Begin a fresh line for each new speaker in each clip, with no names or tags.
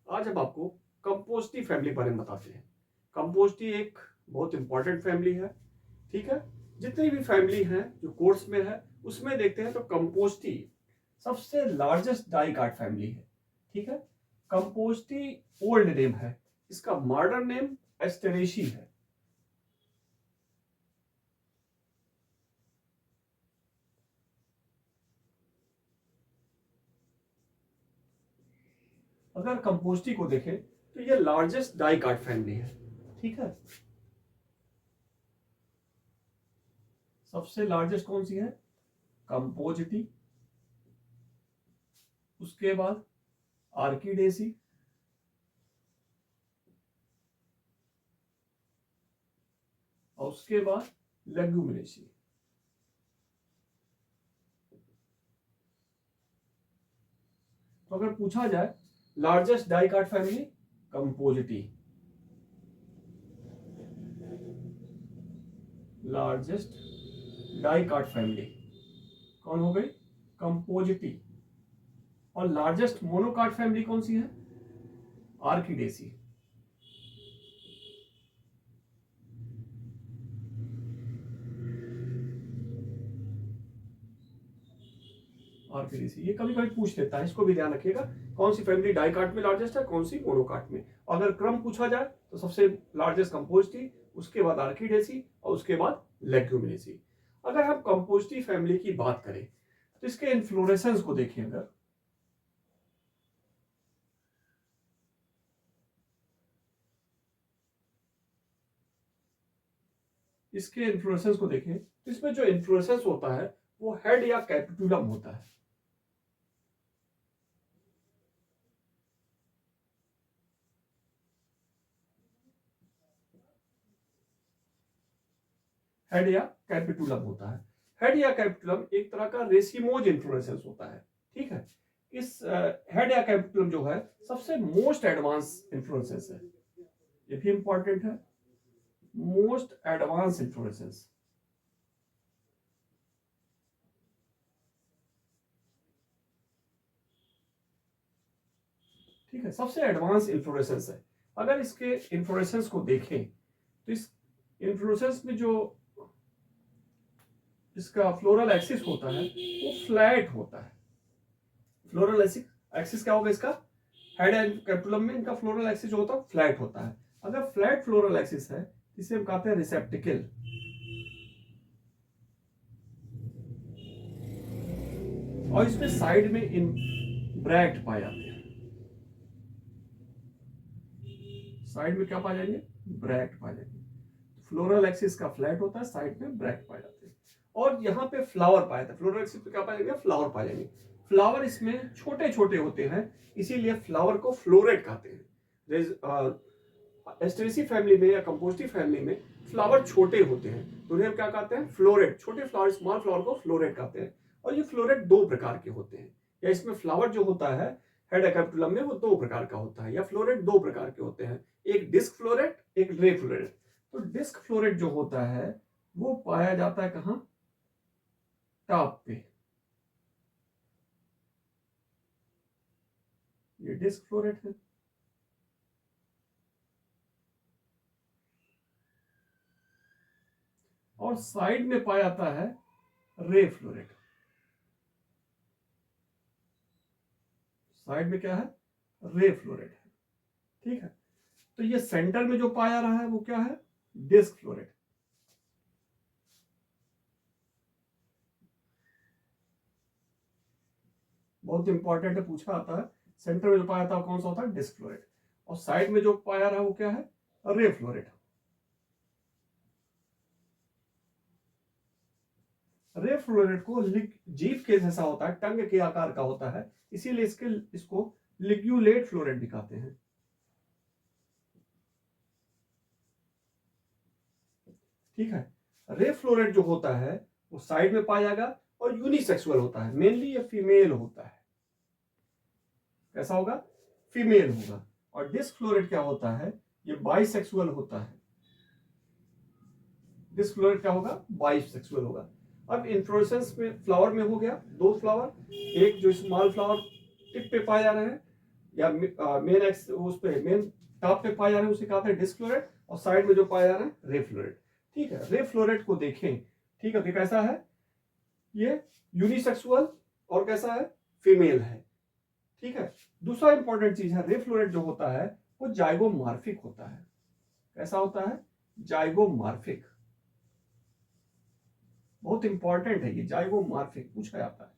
आज हम आपको कंपोस्टी फैमिली के बारे में बताते हैं। कंपोस्टी एक बहुत इंपॉर्टेंट फैमिली है। ठीक है, जितनी भी फैमिली हैं जो कोर्स में है उसमें देखते हैं तो कंपोस्टी सबसे लार्जेस्ट डाइकाट फैमिली है। ठीक है, कंपोस्टी ओल्ड नेम है, इसका मॉडर्न नेम एस्टेरेशी है। अगर कंपोस्टी को देखें तो ये लार्जेस्ट डाइकाट फैमिली है। ठीक है, सबसे लार्जेस्ट कौन सी है? कंपोजिटी, उसके बाद आर्किडेसी, और उसके बाद लेग्यूमिनेसी। तो अगर पूछा जाए largest dicot family Compositae, largest dicot family कौन हो गई? कंपोजिटी। और लार्जेस्ट मोनोकाट फैमिली कौन सी है? आर्किडेसी। आर्किडेसी ये कभी कभी पूछ लेता है, इसको भी ध्यान रखिएगा। कौन सी फैमिली डाइकाट में लार्जेस्ट है, कौन सी मोनोकाट में। अगर क्रम पूछा जाए तो सबसे लार्जेस्ट कंपोजिटी, उसके बाद आर्किडेसी, और उसके बाद लेग्यूमिनेसी। अगर हम कंपोजिटी फैमिली की बात करें तो इसके इन्फ्लोरेसेंस को देखिए। अगर इसके इन्फ्लोरेसेंस को देखें तो इसमें जो इन्फ्लोरेसेंस होता है वो हेड या कैपिटुलम होता है। हेड या कैपिटुलम होता है। हेड या कैपिटुलम एक तरह का रेसिमोज इन्फ्लोरेसेंस होता है। ठीक है, इस हेड या कैपिटुलम जो है सबसे मोस्ट एडवांस इन्फ्लोरेसेंस है। ये भी इंपॉर्टेंट है, मोस्ट एडवांस इन्फ्लोरेसेंस। ठीक है, सबसे एडवांस इन्फ्लोरेसेंस है। अगर इसके इन्फ्लोरेसेंस को देखें तो इस इन्फ्लोरेसेंस में जो इसका फ्लोरल एक्सिस होता है वो फ्लैट होता है। फ्लोरल एक्सिस क्या होगा इसका? हेड एंड कैपिटुलम में इनका फ्लोरल एक्सिस जो होता है फ्लैट होता है। अगर फ्लैट फ्लोरल एक्सिस है इसे हम कहते हैं रिसेप्टिकल। और इसमें साइड में इन ब्रैक्ट पाए जाते हैं। साइड में क्या पाए जाएंगे? ब्रैक्ट पाए जाएंगे। फ्लोरल एक्सिस का फ्लैट होता है, साइड में ब्रैक्ट पाए जाते हैं। और यहाँ पे फ्लावर पाए जाते हैं। फ्लोरल एक्सिस पे क्या पाए जाएंगे? फ्लावर पाए जाएंगे। फ्लावर इसमें छोटे छोटे होते हैं, इसीलिए फ्लावर को फ्लोरेट कहते हैं। एस्टेरेसी फैमिली में या कंपोस्टी फैमिली में फ्लावर छोटे होते हैं तो उन्हें क्या कहते हैं? फ्लोरेट। छोटे फ्लावर, स्मॉल फ्लावर को फ्लोरेट कहते हैं। और ये फ्लोरेट दो प्रकार के होते हैं, या इसमें फ्लावर जो होता है हेड कैपिटुलम में वो दो प्रकार का होता है, या फ्लोरेट दो प्रकार के होते हैं, एक डिस्क फ्लोरेट, एक रे फ्लोरेट। तो डिस्क फ्लोरेट जो होता है वो पाया जाता है कहां? टॉप पे। ये डिस्क फ्लोरेट है। और साइड में पाया जाता है रे फ्लोरेट। साइड में क्या है? रे फ्लोरेट है। ठीक है, तो ये सेंटर में जो पाया रहा है वो क्या है? Disc floret. बहुत इंपॉर्टेंट है, पूछा आता है। सेंटर में जो पाया था कौन सा होता है? Disc floret. और साइड में जो पाया रहा है वो क्या है? रे फ्लोरेट। रे फ्लोरेट को जीभ के जैसा होता है, टंग के आकार का होता है, इसीलिए इसको लिग्यूलेट फ्लोरेट भी कहते हैं। ठीक है, रे फ्लोरेट जो होता है वो साइड में पाया जाएगा और यूनिसेक्सुअल होता है। मेनली ये फीमेल होता है। कैसा होगा? फीमेल होगा। और डिस्क फ्लोरेट क्या होता है? ये बाइसेक्सुअल होता है। डिस्क फ्लोरेट क्या होगा? बाइसेक्सुअल होगा। अब इन्फ्लोरेसेंस में फ्लावर में हो गया दो फ्लावर, एक जो स्मॉल फ्लावर टिप पे पाया जा रहा है, या मेन एक्स उस पे मेन टॉप पे पाए जा रहे हैं उसे कहते हैं डिस्क फ्लोरेट, और साइड में जो पाया जा रहा है रे फ्लोरेट। ठीक है, रे फ्लोरेट को देखें, ठीक है, तो कैसा है, ये यूनिसेक्सुअल और कैसा है, फीमेल है। ठीक है, दूसरा इंपॉर्टेंट चीज है, रे फ्लोरेट जो होता है वो जाइगोमॉर्फिक होता है। कैसा होता है, जाइगोमॉर्फिक, बहुत इंपॉर्टेंट है ये जाइगोमॉर्फिक, पूछा जाता है।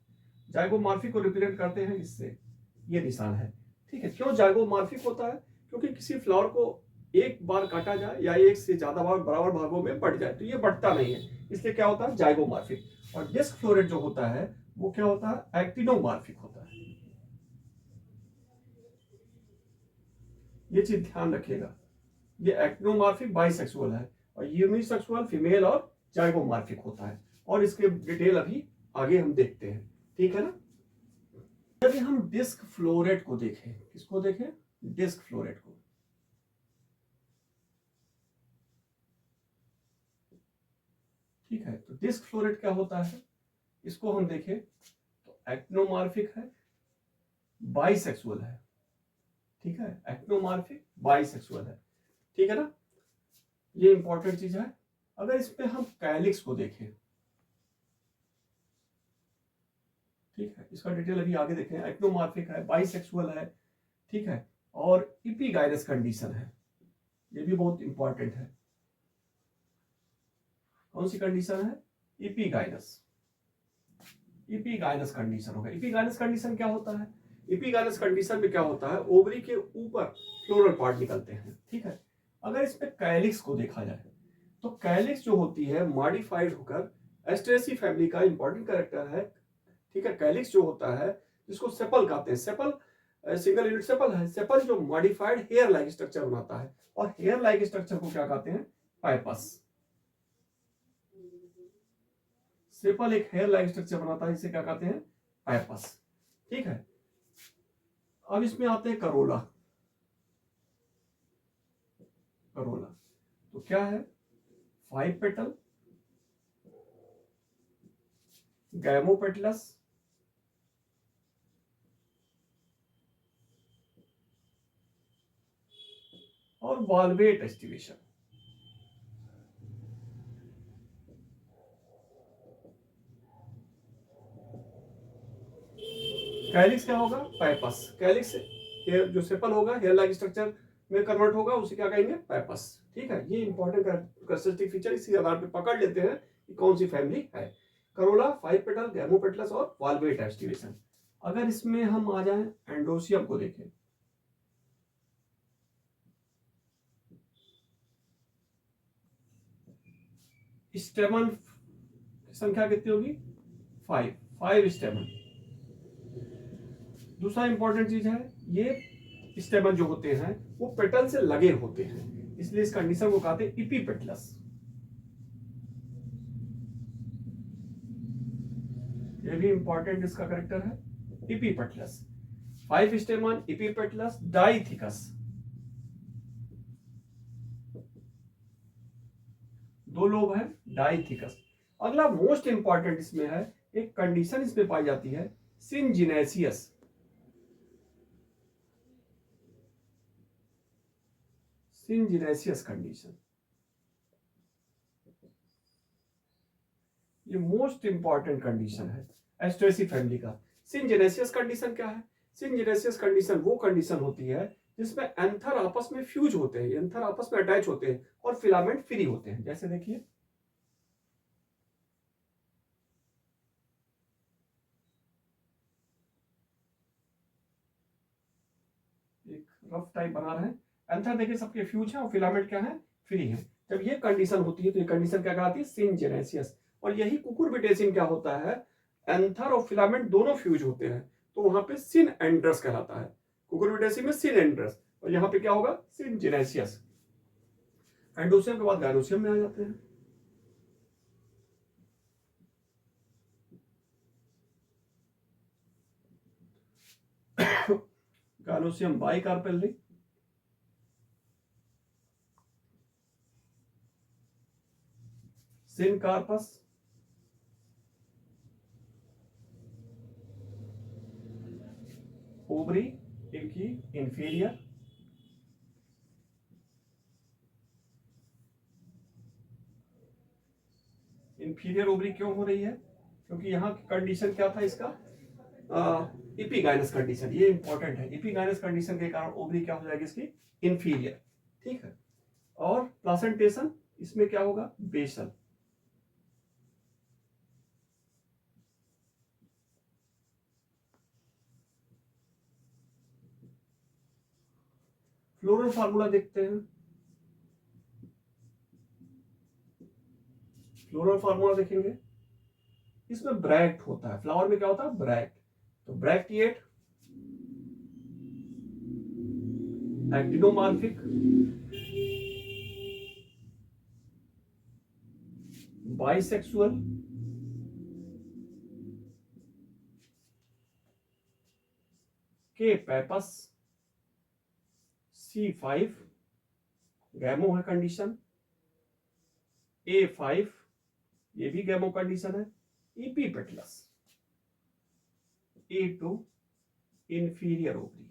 जाइगोमॉर्फिक को रिप्रेजेंट करते हैं इससे, ये निशान है। ठीक है, क्यों जाइगोमॉर्फिक होता है, क्योंकि किसी फ्लावर को एक बार काटा जाए या एक से ज्यादा बार बराबर भागों में बढ़ जाए तो ये बढ़ता नहीं है, इसलिए क्या होता है, जाइगोमॉर्फिक। और डिस्क फ्लोरेट जो होता है वो क्या होता है, एक्टिनोमॉर्फिक होता है। ये चीज ध्यान रखिएगा, ये एक्टिनोमॉर्फिक बाइसेक्सुअल है, और यूनिसेक्सुअल फीमेल और जाइगोमॉर्फिक होता है। और इसके डिटेल अभी आगे हम देखते हैं। ठीक है ना, यदि हम डिस्क फ्लोरेट को देखें, किसको देखें, डिस्क फ्लोरेट को, ठीक है, तो डिस्क फ्लोरेट क्या होता है, इसको हम देखें तो एक्टिनोमॉर्फिक है, बाइसेक्सुअल है। ठीक है, एक्टिनोमॉर्फिक बाइसेक्सुअल है। ठीक है ना, ये इंपॉर्टेंट चीज है। अगर इस पे हम कैलिक्स को देखें, ठीक है, इसका डिटेल अभी आगे देखें, एक्टिनोमॉर्फिक है, बाइसेक्सुअल है, ठीक है, और इपीगाइनस कंडीशन है, ये भी बहुत इंपॉर्टेंट है। कौन सी कंडीशन है, इपीगाइनस, इपीगाइनस कंडीशन होगा। इपीगाइनस कंडीशन क्या होता है, इपीगाइनस कंडीशन में क्या होता है, ओवरी के ऊपर फ्लोरल पार्ट निकलते हैं। ठीक है, अगर इस पे कैलिक्स को देखा जाए तो कैलिक्स जो होती है मॉडिफाइड होकर एस्ट्रेसी फैमिली का इंपॉर्टेंट कैरेक्टर है। ठीक है, कैलिक्स जो होता है जिसको सेपल कहते हैं, सेपल सिंगल यूनिट सेपल है, सेपल जो मॉडिफाइड हेयर लाइक स्ट्रक्चर बनाता है, और हेयर लाइक स्ट्रक्चर को क्या कहते हैं, पाइपस। सेपल एक हेयर लाइक स्ट्रक्चर बनाता है, इसे क्या कहते हैं, पाइपस। ठीक है, अब इसमें आते हैं करोला। करोला तो क्या है, 5 पेटल, गैमोपेटलस, और वाल्वेट एस्टिवेशन। कैलिक्स क्या होगा, पाइपस। कैलिक्स हेयर जो सेपल होगा हेयर लाइक स्ट्रक्चर में कन्वर्ट होगा, उसे क्या कहेंगे, पाइपस। ठीक है, ये इंपॉर्टेंट कैरेक्टरिस्टिक फीचर, इसी आधार पे पकड़ लेते हैं कि कौन सी फैमिली है। करोला, 5 पेटल, गैमोपेटलस और वाल्वेट एस्टिवेशन। अगर इसमें हम आ जाएं एंडोसियम को देखें, स्टेमन संख्या कितनी होगी, 5 स्टेमन। दूसरा इंपॉर्टेंट चीज है, ये स्टेमन जो होते हैं वो पेटल से लगे होते हैं, इसलिए इस कंडीशन को कहते हैं इपीपेटलस। ये भी इंपॉर्टेंट इसका करेक्टर है, इपीपेटलस। 5 स्टेमन, इपीपेटलस, डाइथिकस, 2 लोब है, डाइथिकस। अगला मोस्ट इंपॉर्टेंट इसमें है, एक कंडीशन इसमें पाई जाती है, सिनजिनेसियस। सिनजिनेसियस कंडीशन, ये मोस्ट इंपॉर्टेंट कंडीशन है एस्ट्रेसी फैमिली का। सिनजिनेसियस कंडीशन क्या है, सिनजिनेसियस कंडीशन वो कंडीशन होती है जिसमें एंथर आपस में फ्यूज होते हैं, एंथर आपस में अटैच होते हैं और फिलामेंट फ्री होते हैं। जैसे देखिए, एक रफ टाइप बना रहे हैं, एंथर देखिए सबके फ्यूज है और फिलामेंट क्या है, फ्री है। जब ये कंडीशन होती है तो ये कंडीशन क्या कहलाती है, सिनजिनेसियस। और यही कुकुरबिटेसिन क्या होता है, एंथर और फिलामेंट दोनों फ्यूज होते हैं, तो वहां पे सिन एंड्रस कहलाता है। कुकुरबिटेसिन में सिन एंड्रस, और यहाँ पे क्या होगा, सिनजिनेसियस। एंडोसियम के बाद गायनोसियम में आ जाते हैं। गायनोसियम बाइकार्पेल्ली, सिनकार्पस, ओवरी इनकी इंफीरियर इंफीरियर ओवरी क्यों हो रही है? क्योंकि यहाँ की कंडीशन क्या था इसका, इपीगाइनस कंडीशन, ये इंपॉर्टेंट है। इपीगाइनस कंडीशन के कारण ओवरी क्या हो जाएगी इसकी, इंफीरियर। ठीक है। और प्लासेंटेशन इसमें क्या होगा, बेसल। फ्लोरल फार्मूला देखते हैं। फ्लोरल फार्मूला देखेंगे, इसमें ब्रैक्ट होता है, फ्लावर में क्या होता है, ब्रैक्ट। तो ब्रैक्टिएट, एक्टिनोमार्फिक, बाइसेक्सुअल, के पेपस, C5 गैमो है कंडीशन, A5 ये भी गैमो कंडीशन है, इपीपेटलस, A2 इंफीरियर ओवरी।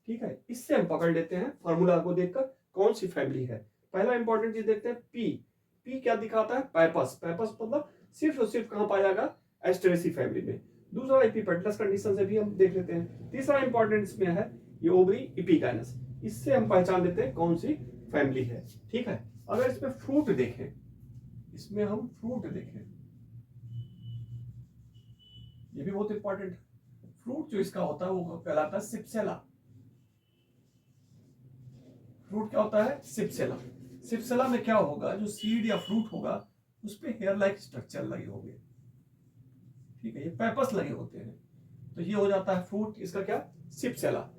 ठीक है, इससे हम पकड़ लेते हैं फॉर्मूला को देखकर कौन सी फैमिली है। पहला इंपॉर्टेंट चीज देखते हैं, पी। पी क्या दिखाता है, पैपस। पैपस मतलब सिर्फ और सिर्फ कहां पाया जाएगा, एस्टेरेसी फैमिली में। दूसरा इपीपेटलस कंडीशन से भी हम देख लेते हैं। तीसरा इंपॉर्टेंट इसमें है ये ओवरी इपीगाइनस, इससे हम पहचान लेते हैं कौन सी फैमिली है। ठीक है। अगर इसमें फ्रूट देखें, इसमें हम फ्रूट देखें, ये भी बहुत इंपॉर्टेंट। फ्रूट जो इसका होता है वो कहलाता है सिप्सेला। फ्रूट क्या होता है, सिप्सेला। सिप्सेला में क्या होगा, जो सीड या फ्रूट होगा उस पे हेयर लाइक स्ट्रक्चर लगे होंगे। ठीक है, ये पेपस लगे होते हैं, तो ये हो जाता है फ्रूट, इसका क्या, सिप्सेला।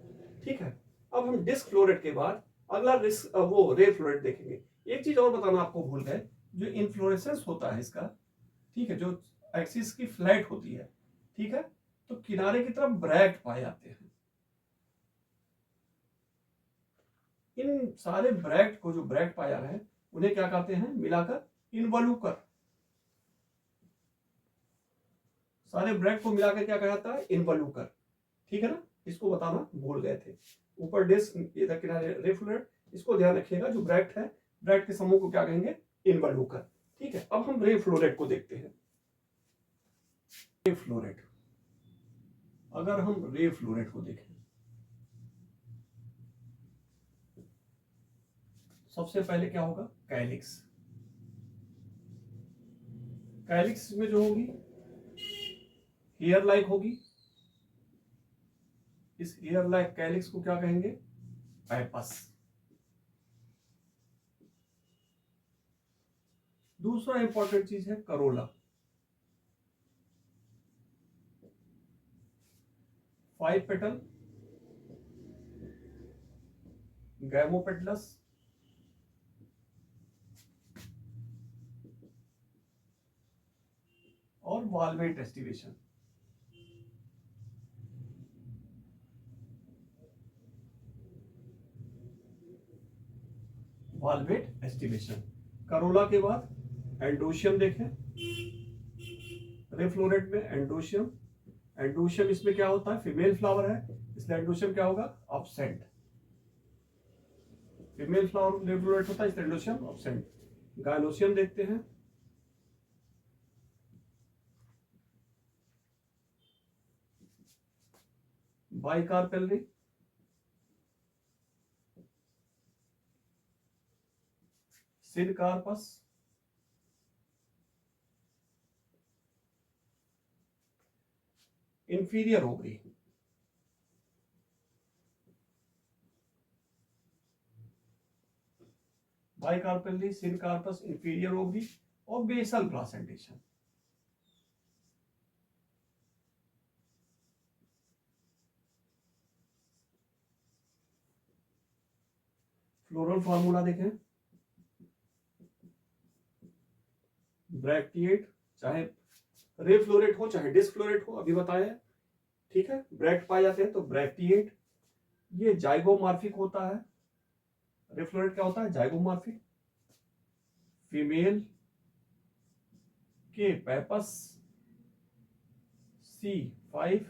ठीक है। अब हम डिस्क फ्लोरेट के बाद अगला वो रे फ्लोरेट देखेंगे। एक चीज और बताना आपको भूल गए, जो इन्फ्लोरेसेंस होता है इसका, ठीक है, जो एक्सिस की फ्लैट होती है, ठीक है, तो किनारे की तरफ ब्रैक्ट पाए जाते हैं। इन सारे ब्रैक्ट को, जो ब्रैक्ट पाए जा रहे हैं, उन्हें क्या कहते हैं मिलाकर, इनवल्यूकर। सारे ब्रैक्ट को मिलाकर क्या कहा जाता है, इनवल्यूकर। ठीक है ना, इसको बताना भूल गए थे। ऊपर डिस्क, इधर किनारे रे फ्लोरेट, इसको ध्यान रखिएगा। जो ब्रैक्ट है, ब्रैक्ट के समूह को क्या कहेंगे, इनवल्यूकर। ठीक है। अब हम रे फ्लोरेट को देखते हैं। रे फ्लोरेट, अगर हम रे फ्लोरेट को देखें, सबसे पहले क्या होगा, कैलिक्स। कैलिक्स में जो होगी हेयर लाइक होगी, इस हेयर लाइक कैलिक्स को क्या कहेंगे, पैपस। दूसरा इंपॉर्टेंट चीज है करोला। 5 पेटल, गैमोपेटलस, और valvate aestivation. Valvate aestivation. Corolla के बाद एंडोशियम देखें, रे फ्लोरेट में एंडोशियम। एंडोशियम इसमें क्या होता है, फीमेल फ्लावर है, इसलिए एंडोशियम क्या होगा, absent. Female flower ray floret होता है, इसलिए एंडोशियम अब्सेंट। गायनोशियम देखते हैं, bicarpellary, syncarpous, inferior ovary. Bicarpellary, syncarpous, inferior ovary, और बेसल प्लासेंटेशन। फ्लोरल फार्मूला देखें, ब्रैक्टिएट, चाहे रे फ्लोरेट हो चाहे डिस्क फ्लोरेट हो, अभी बताया। ठीक है, ब्रैक्ट पाए जाते हैं तो ब्रैक्टिएट। ये जाइगोमार्फिक होता है। रे फ्लोरेट क्या होता है, जाइगोमार्फिक। फीमेल के pappus, C5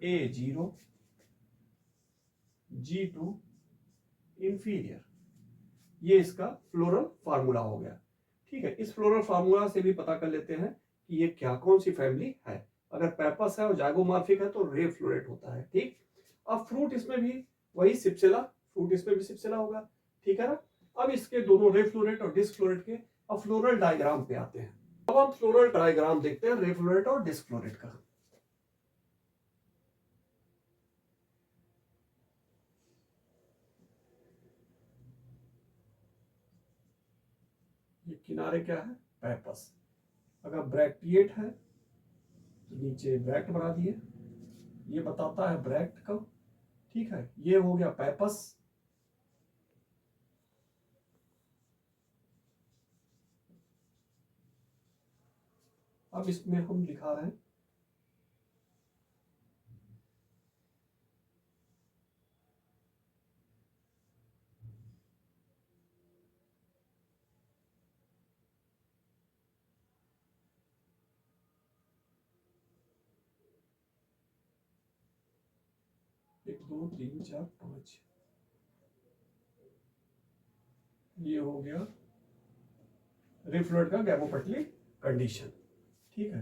A0, G2 inferior. ये इसका फ्लोरल फार्मूला हो गया। ठीक है, इस फ्लोरल फार्मूला से भी पता कर लेते हैं कि ये क्या कौन सी फैमिली है। अगर पेपस है और जाइगोमॉर्फिक है तो रे फ्लोरेट होता है। ठीक, अब फ्रूट इसमें भी वही सिप्सिला, फ्रूट इसमें भी सिप्सिला होगा। ठीक है ना। अब इसके दोनों रे फ्लोरेट और डिस्क फ्लोरेट के अब फ्लोरल डायग्राम पे आते हैं। अब हम फ्लोरल डायग्राम देखते हैं रे फ्लोरेट और डिस्क फ्लोरेट का। ये किनारे क्या है, पेपस। अगर ब्रैक्टिएट है तो नीचे ब्रैक्ट बना दिए, ये बताता है ब्रैक्ट का। ठीक है, ये हो गया पेपस। अब इसमें हम दिखा रहे हैं एक दो तीन चार पांच, ये हो गया रिफ्लोरेट का गैमोपटली कंडीशन। ठीक है,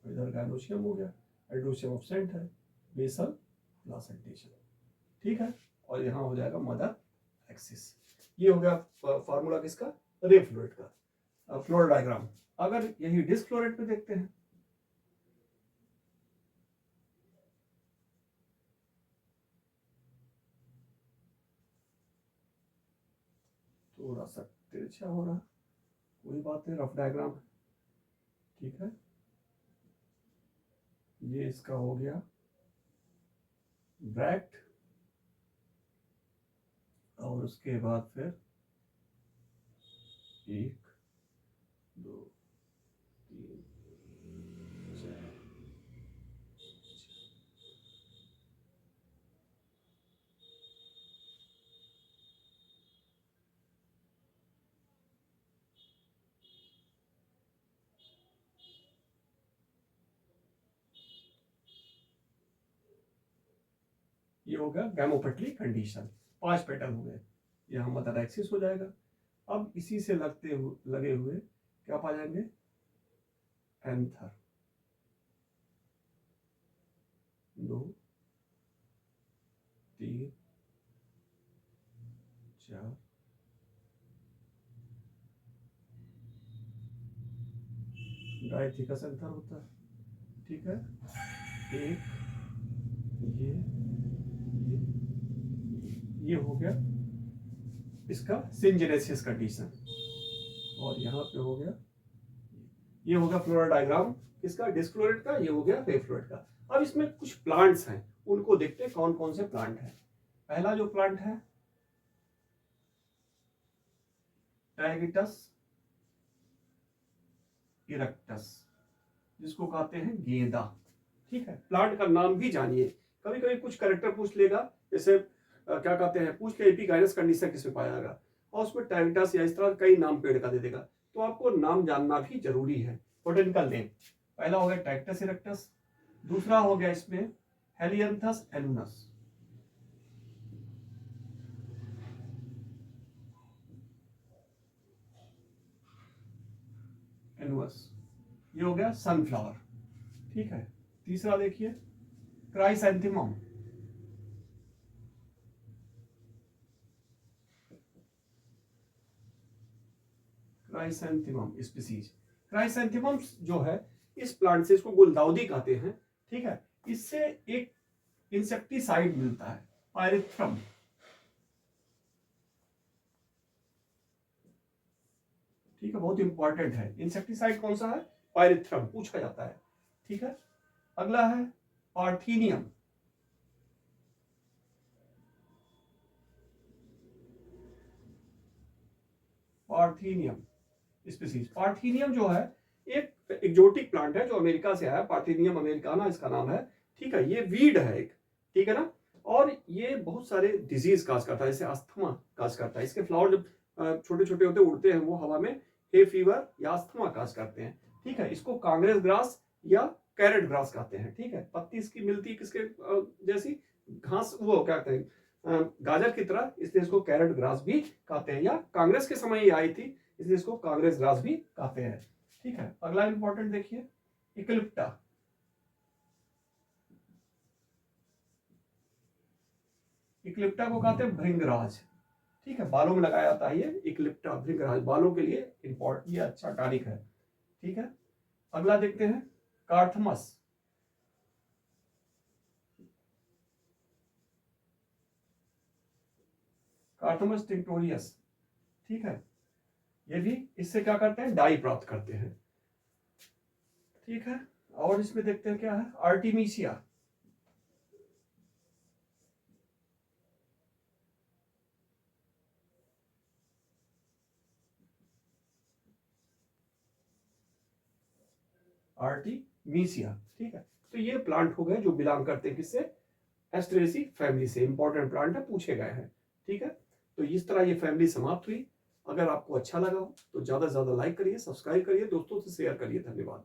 इधर गायनोशियम हो गया, एडोशियम ऑब्सेंट है, बेसल प्लासेंटेशन। ठीक है, और यहाँ हो जाएगा मदर एक्सिस। ये हो गया फार्मूला किसका, रे फ्लोरेट का फ्लोर डायग्राम। अगर यही डिस्क फ्लोरेट पे देखते हैं, थोड़ा सा तिरछा हो रहा, कोई बात नहीं, रफ डायग्राम। ठीक है, ये इसका हो गया ब्रैक्ट, और उसके बाद फिर 1 2 3 4 ये हो गया गैमोपटली कंडीशन। 5 पेटर्न हो गए, यहाँ मदर एक्सिस हो जाएगा। अब इसी से लगे हुए क्या पा जाएंगे, एंथर 2 3 4 डायथिकस एंथर होता है। ठीक है, एक ये हो गया इसका सिंजेनेसिस कंडीशन, और यहाँ पे हो गया, ये हो गया फ्लोरल डायग्राम किसका, डिस्क फ्लोरेट का। ये हो गया रे फ्लोरेट का। अब इसमें कुछ प्लांट्स हैं, उनको देखते हैं कौन कौन से प्लांट हैं। पहला जो प्लांट है टैगिटस इरेक्टस, जिसको कहते हैं गेंदा। ठीक है, प्लांट का नाम भी जानिए। कभी कभी कुछ कैरेक्टर पूछ लेगा, जैसे क्या कहते हैं, पूछ के एपिकाइनस कंडीशन किसमें पाया जाएगा, और उसमें टैगिटस या इस तरह कई नाम पेड़ का दे देगा, तो आपको नाम जानना भी जरूरी है, बोटेनिकल नेम। पहला हो गया टैक्टस इरेक्टस, दूसरा हो गया इसमें हेलियंथस एलुनस, ये हो गया सनफ्लावर। ठीक है, तीसरा देखिए क्राइसैंथेमम, क्राइसैंथेमम स्पीसीज। क्राइसैंथेमम जो है इस प्लांट से, इसको गुलदाउदी कहते हैं। ठीक है, इससे एक इंसेक्टिसाइड मिलता है, पायरेथ्रम। ठीक है, बहुत इंपॉर्टेंट है। इंसेक्टिसाइड कौन सा है, पायरेथ्रम, पूछा जाता है। ठीक है, अगला है पार्थीनियम, पार्थीनियम स्पीसीज। पार्थीनियम जो है एक एक्जोटिक प्लांट है जो अमेरिका से आया, पार्थीनियम अमेरिकाना इसका नाम है। ठीक है, ये वीड है एक। ठीक है ना, और ये बहुत सारे डिजीज काज करता है, जैसे अस्थमा काज करता है। इसके फ्लावर जब छोटे छोटे होते उड़ते हैं वो हवा में, हे फीवर या अस्थमा काज करते हैं। ठीक है, इसको कांग्रेस ग्रास या कैरेट ग्रास कहते हैं। ठीक है, पत्ती इसकी मिलती किसके जैसी, घास, वो क्या कहते हैं, गाजर की तरह, इसलिए इसको कैरेट ग्रास भी कहते हैं, या कांग्रेस के समय ये आई थी इसलिए इसको कांग्रेस ग्रास भी कहते हैं। ठीक है, अगला इंपॉर्टेंट देखिए, इक्लिप्टा। इक्लिप्टा को कहते हैं भृंगराज। ठीक है, बालों में लगाया जाता है ये इक्लिप्टा, भृंगराज, बालों के लिए इंपॉर्टेंट, ये अच्छा टॉनिक है। ठीक है, अगला देखते हैं, कार्थमस। कार्थमस टिंक्टोरियस। ठीक है, ये भी इससे क्या करते हैं, डाई प्राप्त करते हैं। ठीक है, और इसमें देखते हैं क्या है, आर्टिमीसिया। आर्टिमीसिया। ठीक है, तो ये प्लांट हो गए जो बिलोंग करते हैं किससे, एस्टेरेसी फैमिली से। इंपॉर्टेंट प्लांट है, पूछे गए हैं। ठीक है, तो इस तरह ये फैमिली समाप्त हुई। अगर आपको अच्छा लगा हो तो ज्यादा से ज्यादा लाइक करिए, सब्सक्राइब करिए, दोस्तों से शेयर करिए। धन्यवाद।